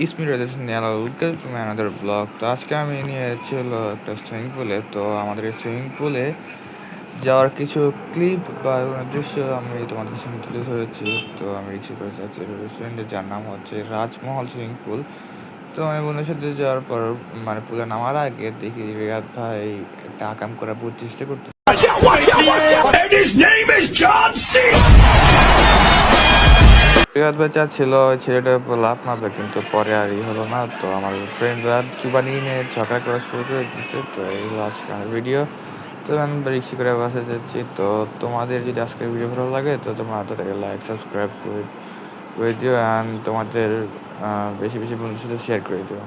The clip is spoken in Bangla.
ইসমি Rajeshan welcome to my another blog. তো আজকে আমি নিয়েছি হলো একটা সুইমিং পুলে। তো আমাদের এই সুইমিং পুলে যাওয়ার কিছু ক্লিপ বা দৃশ্য আমি তোমাদের সামনে তুলে ধরেছি। তো আমি রিক্সা করে যাচ্ছি রেস্টুরেন্টে, যার নাম হচ্ছে রাজমহল সুইমিং পুল। তো আমি বন্ধুর সাথে যাওয়ার পর মানে পুলে নামার আগে দেখি রিয়াদ ভাই একটা আকাম করা বহুত চেষ্টা করতে। রিয়াদ ভাই চাচ্ছিল ওই ছেলেটার উপর লাফ মারবে, কিন্তু পরে আর হলো না। তো আমার ফ্রেন্ডরা চুবানি নিয়ে ঝগড়া করা শুরু করে দিচ্ছে। তো এই হলো আজকে আমার ভিডিও। তো আমি রিক্সা করে বাসে যাচ্ছি। তো তোমাদের যদি আজকের ভিডিও ভালো লাগে তো তোমরা তাদেরকে লাইক সাবস্ক্রাইব করে দিও, অ্যান্ড তোমাদের বেশি বেশি বন্ধুদের সাথে শেয়ার করে দিও।